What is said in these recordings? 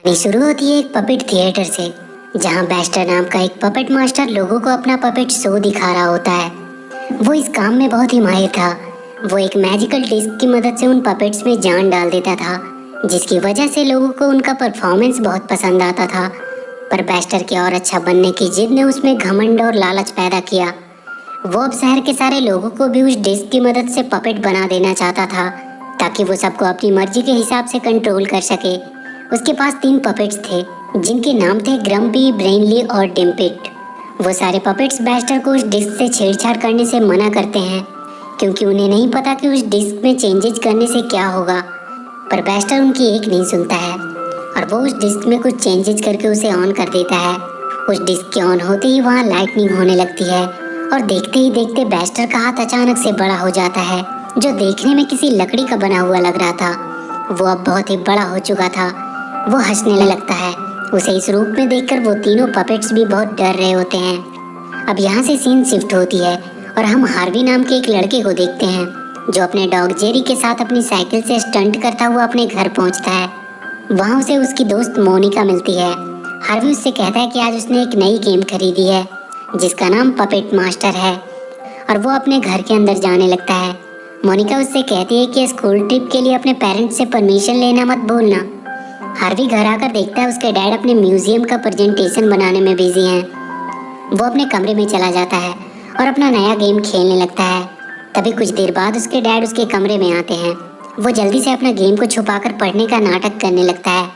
कहानी शुरू होती है एक पपेट थिएटर से, जहां बैस्टर नाम का एक पपेट मास्टर लोगों को अपना पपेट शो दिखा रहा होता है। वो इस काम में बहुत ही माहिर था। वो एक मैजिकल डिस्क की मदद से उन पपेट्स में जान डाल देता था, जिसकी वजह से लोगों को उनका परफॉर्मेंस बहुत पसंद आता था। पर बैस्टर के और अच्छा बनने की जिद ने उसमें घमंड और लालच पैदा किया। वो अब शहर के सारे लोगों को भी उस डिस्क की मदद से पपेट बना देना चाहता था, ताकि वो सबको अपनी मर्जी के हिसाब से कंट्रोल कर सके। उसके पास 3 पपेट्स थे, जिनके नाम थे ग्रम्पी, ब्रेनली और डिम्पिट। वो सारे पपेट्स बैस्टर को उस डिस्क से छेड़छाड़ करने से मना करते हैं, क्योंकि उन्हें नहीं पता कि उस डिस्क में चेंजेस करने से क्या होगा। पर बैस्टर उनकी एक नहीं सुनता है और वो उस डिस्क में कुछ चेंजेस करके उसे ऑन कर देता है। उस डिस्क के ऑन होते ही वहाँ लाइटनिंग होने लगती है और देखते ही देखते बैस्टर का हाथ अचानक से बड़ा हो जाता है, जो देखने में किसी लकड़ी का बना हुआ लग रहा था। वो अब बहुत ही बड़ा हो चुका था। वो हंसने लगता है। उसे इस रूप में देखकर वो तीनों पपेट्स भी बहुत डर रहे होते हैं। अब यहाँ से सीन शिफ्ट होती है और हम हार्वी नाम के एक लड़के को देखते हैं, जो अपने डॉग जेरी के साथ अपनी साइकिल से स्टंट करता हुआ अपने घर पहुँचता है। वहाँ उसे उसकी दोस्त मोनिका मिलती है। हार्वी उससे कहता है कि आज उसने एक नई गेम खरीदी है, जिसका नाम पपेट मास्टर है, और वो अपने घर के अंदर जाने लगता है। मोनिका उससे कहती है कि स्कूल ट्रिप के लिए अपने पेरेंट्स से परमिशन लेना मत भूलना। हार्वी घर आकर देखता है उसके डैड अपने म्यूजियम का प्रेजेंटेशन बनाने में बिजी हैं। वो अपने कमरे में चला जाता है और अपना नया गेम खेलने लगता है। तभी कुछ देर बाद उसके डैड उसके कमरे में आते हैं। वो जल्दी से अपना गेम को छुपाकर पढ़ने का नाटक करने लगता है।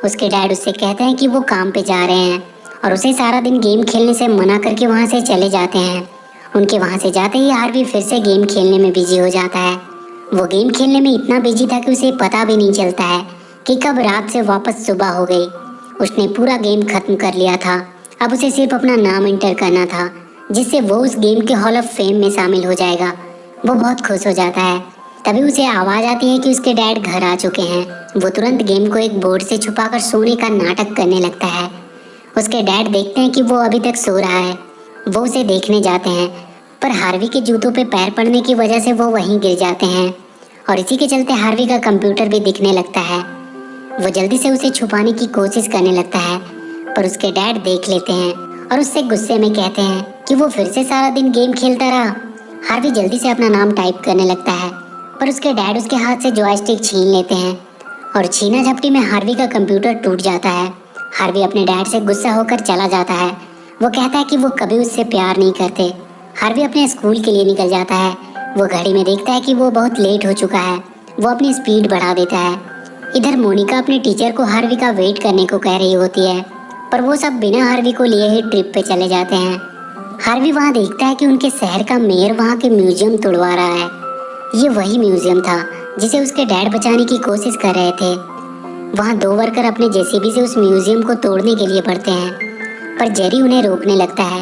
उसके डैड उससे कहते हैं कि वो काम पे जा रहे हैं और उसे सारा दिन गेम खेलने से मना करके वहाँ से चले जाते हैं। उनके वहाँ से जाते ही हार्वी फिर से गेम खेलने में बिजी हो जाता है। वो गेम खेलने में इतना बिजी था कि उसे पता भी नहीं चलता है कि कब रात से वापस सुबह हो गई। उसने पूरा गेम खत्म कर लिया था। अब उसे सिर्फ अपना नाम एंटर करना था, जिससे वो उस गेम के हॉल ऑफ फेम में शामिल हो जाएगा। वो बहुत खुश हो जाता है। तभी उसे आवाज़ आती है कि उसके डैड घर आ चुके हैं। वो तुरंत गेम को एक बोर्ड से छुपाकर सोने का नाटक करने लगता है। उसके डैड देखते हैं कि वो अभी तक सो रहा है। वो उसे देखने जाते हैं, पर हार्वी के जूतों पे पैर पड़ने की वजह से वो वहीं गिर जाते हैं और इसी के चलते हार्वी का कंप्यूटर भी दिखने लगता है। वो जल्दी से उसे छुपाने की कोशिश करने लगता है, पर उसके डैड देख लेते हैं और उससे गुस्से में कहते हैं कि वो फिर से सारा दिन गेम खेलता रहा। हार्वी जल्दी से अपना नाम टाइप करने लगता है, पर उसके डैड उसके हाथ से जॉयस्टिक छीन लेते हैं और छीना झपटी में हार्वी का कंप्यूटर टूट जाता है। हार्वी अपने डैड से गुस्सा होकर चला जाता है। वो कहता है कि वो कभी उससे प्यार नहीं करते। हार्वी अपने स्कूल के लिए निकल जाता है। वो घड़ी में देखता है कि वो बहुत लेट हो चुका है। वो अपनी स्पीड बढ़ा देता है। इधर मोनिका अपने टीचर को हार्वी का वेट करने को कह रही होती है, पर वो सब बिना हार्वी को लिए ही ट्रिप पे चले जाते हैं। हार्वी वहाँ देखता है कि उनके शहर का मेयर वहाँ के म्यूजियम तोड़वा रहा है। ये वही म्यूजियम था जिसे उसके डैड बचाने की कोशिश कर रहे थे। वहाँ 2 वर्कर अपने जेसीबी से उस म्यूजियम को तोड़ने के लिए बढ़ते हैं, पर जेरी उन्हें रोकने लगता है।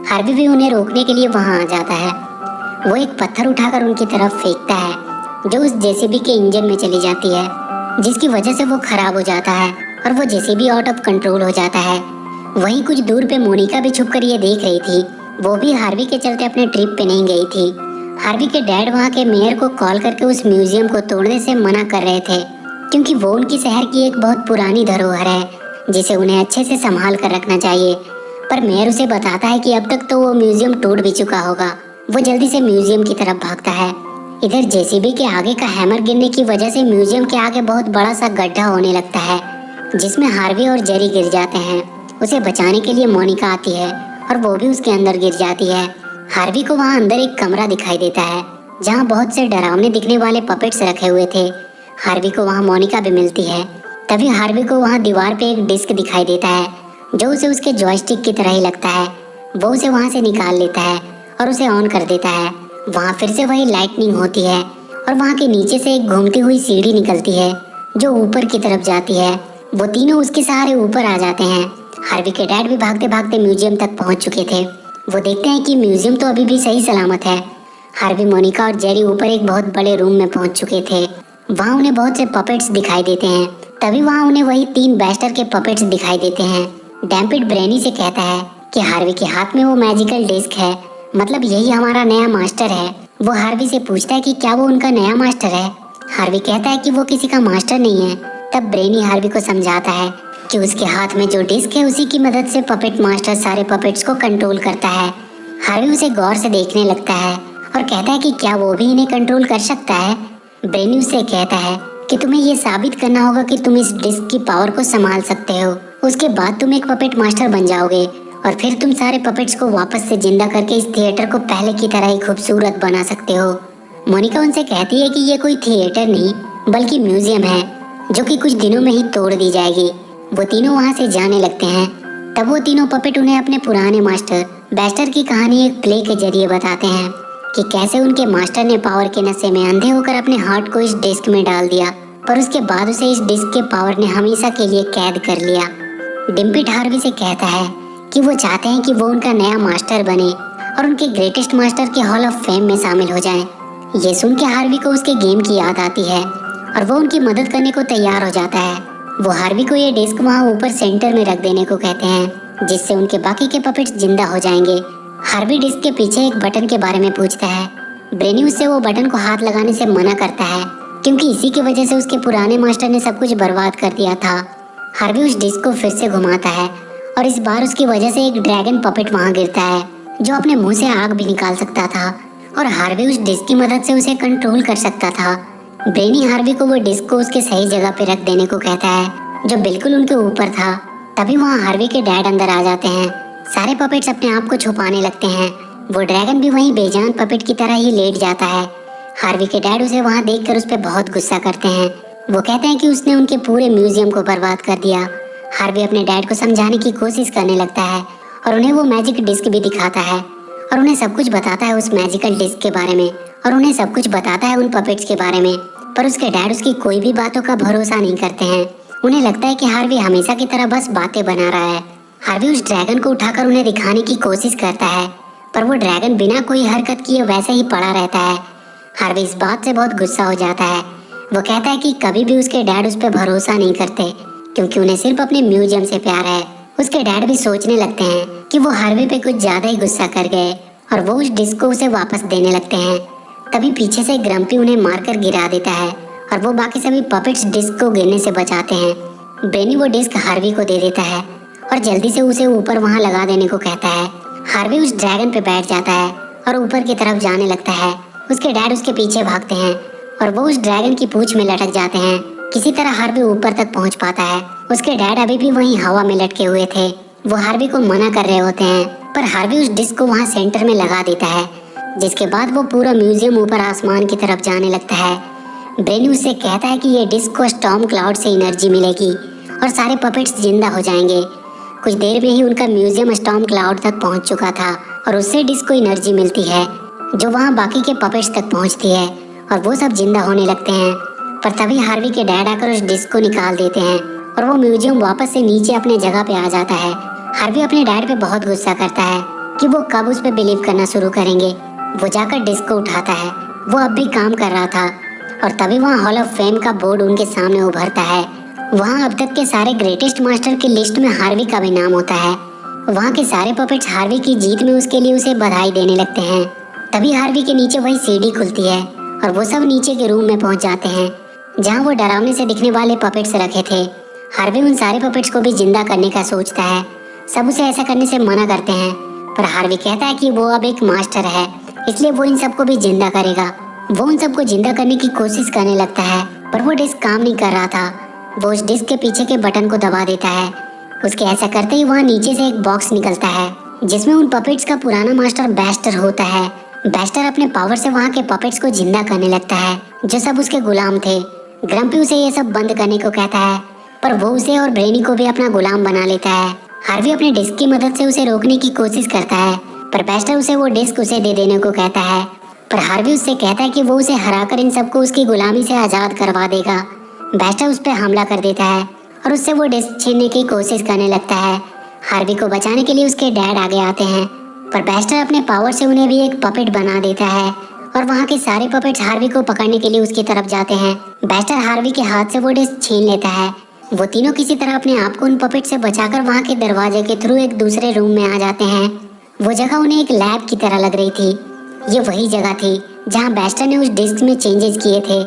हार्वी भी उन्हें रोकने के लिए वहाँ आ जाता है। वो एक पत्थर उठाकर उनकी तरफ फेंकता है, जो उस जेसीबी के इंजन में चली जाती है, जिसकी वजह से वो खराब हो जाता है और वो जेसीबी आउट ऑफ कंट्रोल हो जाता है। वहीं कुछ दूर पे मोनिका भी छुपकर ये देख रही थी। वो भी हार्वी के चलते अपने ट्रिप पे नहीं गई थी। हार्वी के डैड वहाँ के मेयर को कॉल करके उस म्यूजियम को तोड़ने से मना कर रहे थे, क्योंकि वो उनकी शहर की एक बहुत पुरानी धरोहर है, जिसे उन्हें अच्छे से संभाल कर रखना चाहिए। पर मेयर उसे बताता है कि अब तक तो वो म्यूजियम टूट भी चुका होगा। वो जल्दी से म्यूजियम की तरफ भागता है। इधर जेसीबी के आगे का हैमर गिरने की वजह से म्यूजियम के आगे बहुत बड़ा सा गड्ढा होने लगता है, जिसमें हार्वी और जेरी गिर जाते हैं। उसे बचाने के लिए मोनिका आती है और वो भी उसके अंदर गिर जाती है। हार्वी को वहाँ अंदर एक कमरा दिखाई देता है, जहाँ बहुत से डरावने दिखने वाले पपेट्स रखे हुए थे। हार्वी को वहाँ मोनिका भी मिलती है। तभी हार्वी को वहाँ दीवार पे एक डिस्क दिखाई देता है, जो उसे उसके जॉयस्टिक की तरह ही लगता है। वो उसे वहाँ से निकाल लेता है और उसे ऑन कर देता है। वहाँ फिर से वही लाइटनिंग होती है और वहाँ के नीचे से एक घूमती हुई सीढ़ी निकलती है, जो ऊपर की तरफ जाती है। वो तीनों उसके सहारे ऊपर आ जाते हैं। हार्वी के डैड भी भागते भागते म्यूजियम तक पहुँच चुके थे। वो देखते हैं कि म्यूजियम तो अभी भी सही सलामत है। हार्वी, मोनिका और जेरी ऊपर एक बहुत बड़े रूम में पहुँच चुके थे। वहाँ उन्हें बहुत से पपेट्स दिखाई देते हैं। तभी वहाँ उन्हें वही 3 बैस्टर के पपेट्स दिखाई देते हैं। डैम्पिट ब्रेनी से कहता है कि हार्वी के हाथ में वो मैजिकल डिस्क है, मतलब यही हमारा नया मास्टर है। वो हार्वी से पूछता है कि क्या वो उनका नया मास्टर है। हार्वी कहता है कि वो किसी का मास्टर नहीं है। तब ब्रेनी हार्वी को समझाता है कि उसके हाथ में जो डिस्क है उसी की मदद से पपेट मास्टर सारे पपेट्स को कंट्रोल करता है। हार्वी उसे गौर से देखने लगता है और कहता है कि क्या वो भी इन्हें कंट्रोल कर सकता है। ब्रेनी उससे कहता है कि तुम्हें ये साबित करना होगा कि तुम इस डिस्क की पावर को संभाल सकते हो, उसके बाद तुम एक पपेट मास्टर बन जाओगे और फिर तुम सारे पपेट्स को वापस से जिंदा करके इस थिएटर को पहले की तरह ही खूबसूरत बना सकते हो। मोनिका उनसे कहती है कि ये कोई थिएटर नहीं बल्कि म्यूजियम है जो कि कुछ दिनों में ही तोड़ दी जाएगी। वो तीनों वहाँ से जाने लगते हैं। तब वो तीनों पपेट उन्हें अपने पुराने मास्टर बेस्टर की कहानी एक प्ले के जरिए बताते हैं कि कैसे उनके मास्टर ने पावर के नशे में अंधे होकर अपने हार्ट को इस डिस्क में डाल दिया, पर उसके बाद उसे इस डिस्क के पावर ने हमेशा के लिए कैद कर लिया। डिम्पिट हार्वी से कहता है कि वो चाहते हैं कि वो उनका नया मास्टर बने और उनके ग्रेटेस्ट मास्टर के हॉल ऑफ फेम में शामिल हो जाएं। ये सुन के हार्वी को उसके गेम की याद आती है और वो उनकी मदद करने को तैयार हो जाता है। वो हार्वी को ये डिस्क वहाँ ऊपर सेंटर में रख देने को कहते हैं जिससे उनके बाकी के पपेट्स जिंदा हो जाएंगे। हार्वी डिस्क के पीछे एक बटन के बारे में पूछता है। ब्रेनी उससे वो बटन को हाथ लगाने से मना करता है क्योंकि इसी की वजह से उसके पुराने मास्टर ने सब कुछ बर्बाद कर दिया था। हार्वी उस डिस्क को फिर से घुमाता है और इस बार उसकी वजह से एक ड्रैगन पपेट वहाँ गिरता है जो अपने मुंह से आग भी निकाल सकता था और हार्वी उस डिस्क की मदद से उसे कंट्रोल कर सकता था। ब्रेनी हार्वी को वो डिस्क को उसके सही जगह पे रख देने को कहता है जो बिल्कुल उनके ऊपर था। तभी वहाँ हार्वी के डैड अंदर आ जाते हैं। सारे पपेट्स अपने आप को छुपाने लगते हैं। वो ड्रैगन भी वहीं बेजान पपेट की तरह ही लेट जाता है। हार्वी के डैड उसे वहाँ देखकर उस पर बहुत गुस्सा करते हैं। वो कहते हैं कि उसने उनके पूरे म्यूजियम को बर्बाद कर दिया। हार्वी अपने डैड को समझाने की कोशिश करने लगता है और उन्हें वो मैजिक डिस्क भी दिखाता है और उन्हें सब कुछ बताता है उस मैजिकल डिस्क के बारे में और उन्हें सब कुछ बताता है उन पपेट्स के बारे में। पर उसके डैड उसकी कोई भी बातों का भरोसा नहीं करते हैं। उन्हें लगता है कि हार्वी हमेशा की तरह बस बातें बना रहा है। हार्वी उस ड्रैगन को उठाकर उन्हें दिखाने की कोशिश करता है पर वो ड्रैगन बिना कोई हरकत किए वैसे ही पड़ा रहता है। हार्वी इस बात से बहुत गुस्सा हो जाता है। वो कहता है कि कभी भी उसके डैड उस पर भरोसा नहीं करते क्योंकि उन्हें सिर्फ अपने म्यूजियम से प्यार है। उसके डैड भी सोचने लगते हैं कि वो हार्वी पे कुछ ज्यादा ही गुस्सा कर गए और वो उस डिस्क को उसे वापस देने लगते हैं। तभी पीछे से ग्रम्पी उन्हें मारकर गिरा देता है और वो बाकी सभी पपेट्स डिस्क को गिरने से बचाते हैं। ब्रेनी वो डिस्क हार्वी को दे देता है और जल्दी से उसे ऊपर वहाँ लगा देने को कहता है। हार्वी उस ड्रैगन पे बैठ जाता है और ऊपर की तरफ जाने लगता है। उसके डैड उसके पीछे भागते हैं और वो उस ड्रैगन की पूंछ में लटक जाते हैं। किसी तरह हार्वी ऊपर तक पहुंच पाता है। उसके डैड अभी भी वहीं हवा में लटके हुए थे। वो हार्वी को मना कर रहे होते हैं पर हार्वी उस डिस्क को वहाँ सेंटर में लगा देता है जिसके बाद वो पूरा म्यूजियम ऊपर आसमान की तरफ जाने लगता है। ब्रेनी उससे कहता है कि ये डिस्क को स्टॉर्म क्लाउड से एनर्जी मिलेगी और सारे पपेट्स जिंदा हो जाएंगे। कुछ देर में ही उनका म्यूजियम स्टॉर्म क्लाउड तक पहुंच चुका था और उससे डिस्क को एनर्जी मिलती है जो वहाँ बाकी के पपेट्स तक पहुँचती है और वो सब जिंदा होने लगते हैं। पर तभी हार्वी के डैड आकर उस डिस्क को निकाल देते हैं और वो म्यूजियम वापस से नीचे अपने जगह पे आ जाता है। हार्वी अपने डैड पे बहुत गुस्सा करता है कि वो कब उस पे बिलीव करना शुरू करेंगे। वो जाकर डिस्क को उठाता है। वो अब भी काम कर रहा था और तभी वहाँ हॉल ऑफ फेम का बोर्ड उनके सामने उभरता है। वहाँ अब तक के सारे ग्रेटेस्ट मास्टर की लिस्ट में हार्वी का भी नाम होता है। वहाँ के सारे पपेट्स हार्वी की जीत में उसके लिए उसे बधाई देने लगते हैं। तभी हार्वी के नीचे वही सीढ़ी खुलती है और वो सब नीचे के रूम में पहुँच जाते हैं जहाँ वो डरावने से दिखने वाले पपेट्स रखे थे। हार्वी उन सारे पपेट्स को भी जिंदा करने का सोचता है। सब उसे ऐसा करने से मना करते हैं पर हार्वी कहता है कि वो अब एक मास्टर है इसलिए वो इन सबको भी जिंदा करेगा। वो उन सबको जिंदा करने की कोशिश करने लगता है पर वो डिस्क काम नहीं कर रहा था। वो उस डिस्क के पीछे के बटन को दबा देता है। उसके ऐसा करते ही वहाँ नीचे से एक बॉक्स निकलता है जिसमें उन पपेट्स का पुराना मास्टर बेस्टर होता है। बेस्टर अपने पावर से वहाँ के पपेट्स को जिंदा करने लगता है जो सब उसके गुलाम थे। ग्रम्पी उसे ये सब बंद करने को कहता है पर वो उसे और ब्रेनी को भी अपना गुलाम बना लेता है। हार्वी अपने डिस्क की मदद से उसे रोकने की कोशिश करता है पर बेस्टर उसे वो डिस्क उसे दे देने को कहता है। पर हार्वी उससे कहता है कि वो उसे हराकर इन सबको उसकी गुलामी से आज़ाद करवा देगा। बेस्टर उस पर हमला कर देता है और उससे वो डिस्क छीनने की कोशिश करने लगता है। हार्वी को बचाने के लिए उसके डैड आगे आते हैं पर बेस्टर अपने पावर से उन्हें भी एक पपेट बना देता है और वहाँ के सारे पपेट्स हार्वी को पकड़ने के लिए उसकी तरफ जाते हैं। बेस्टर हार्वी के हाथ से वो डिस्क छीन लेता है। वो तीनों किसी तरह अपने आप को उन पपेट से बचाकर वहाँ के दरवाजे के थ्रू एक दूसरे रूम में आ जाते हैं। वो जगह उन्हें एक लैब की तरह लग रही थी। ये वही जगह थी जहाँ बेस्टर ने उस डिस्क में चेंजेस किए थे।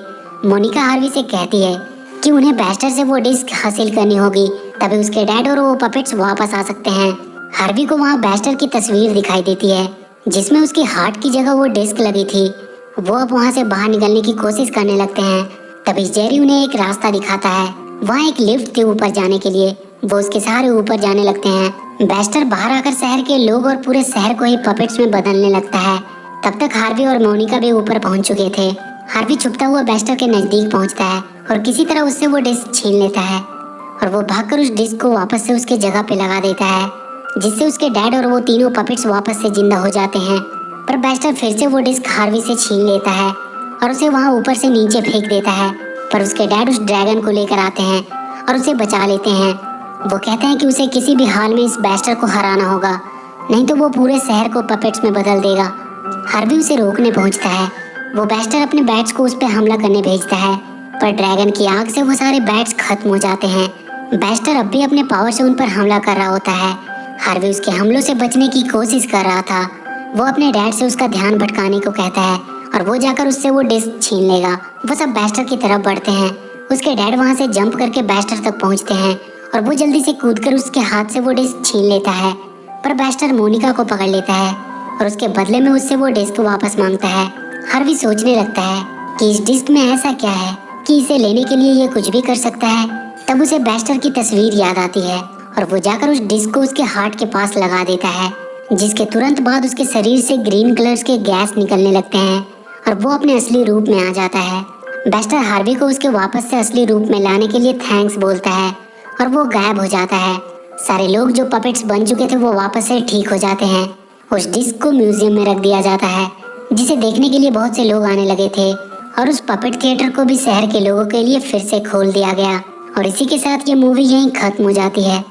मोनिका हार्वी से कहती है कि उन्हें बैस्टर से वो डिस्क हासिल करनी होगी, तभी उसके डैड और वो पपेट्स वापस आ सकते हैं। हार्वी को वहाँ बैस्टर की तस्वीर दिखाई देती है जिसमें उसकी हार्ट की जगह वो डिस्क लगी थी। वो अब वहाँ से बाहर निकलने की कोशिश करने लगते हैं। तभी जेरी उन्हें एक रास्ता दिखाता है। वहाँ एक लिफ्ट थी ऊपर जाने के लिए। वो उसके सहारे ऊपर जाने लगते हैं। बैस्टर बाहर आकर शहर के लोग और पूरे शहर को ही पपेट्स में बदलने लगता है। तब तक हार्वी और मोनिका भी ऊपर पहुंच चुके थे। हार्वी छुपता हुआ बैस्टर के नजदीक पहुंचता है और किसी तरह उससे वो डिस्क छीन लेता है और वो भागकर उस डिस्क को वापस से उसके जगह पे लगा देता है, जिससे उसके डैड और वो तीनों पपेट्स वापस से जिंदा हो जाते हैं। पर बैस्टर फिर से वो डिस्क हार्वी से छीन लेता है और उसे वहाँ ऊपर से नीचे फेंक देता है। पर उसके डैड उस ड्रैगन को लेकर आते हैं और उसे बचा लेते हैं। वो कहते हैं कि उसे किसी भी हाल में इस बैस्टर को हराना होगा, नहीं तो वो पूरे शहर को पपेट्स में बदल देगा। हार्वी उसे रोकने पहुंचता है। वो बैस्टर अपने बैट्स को उस पर हमला करने भेजता है, पर ड्रैगन की आग से वो सारे बैट्स खत्म हो जाते हैं। बैस्टर अब भी अपने पावर से उन पर हमला कर रहा होता है। हार्वी उसके हमलों से बचने की कोशिश कर रहा था। वो अपने डैड से उसका ध्यान भटकाने को कहता है और वो जाकर उससे वो डिस्क छीन लेगा। वो सब बैस्टर की तरफ बढ़ते हैं। उसके डैड वहाँ से जंप करके बैस्टर तक पहुँचते हैं और वो जल्दी से कूदकर उसके हाथ से वो डिस्क छीन लेता है। पर बैस्टर मोनिका को पकड़ लेता है और उसके बदले में उससे वो डिस्क वापस मांगता है। हार्वी सोचने लगता है कि इस डिस्क में ऐसा क्या है कि इसे लेने के लिए ये कुछ भी कर सकता है। तब उसे बैस्टर की तस्वीर याद आती है और वो जाकर उस डिस्क को उसके हार्ट के पास लगा देता है, जिसके तुरंत बाद उसके शरीर से ग्रीन कलर्स के गैस निकलने लगते हैं और वो अपने असली रूप में आ जाता है। बैस्टर हार्वी को उसके वापस से असली रूप में लाने के लिए थैंक्स बोलता है और वो गायब हो जाता है। सारे लोग जो पपेट्स बन चुके थे वो वापस से ठीक हो जाते हैं। उस डिस्क को म्यूजियम में रख दिया जाता है, जिसे देखने के लिए बहुत से लोग आने लगे थे और उस पपेट थिएटर को भी शहर के लोगों के लिए फिर से खोल दिया गया। और इसी के साथ ये मूवी यहीं खत्म हो जाती है।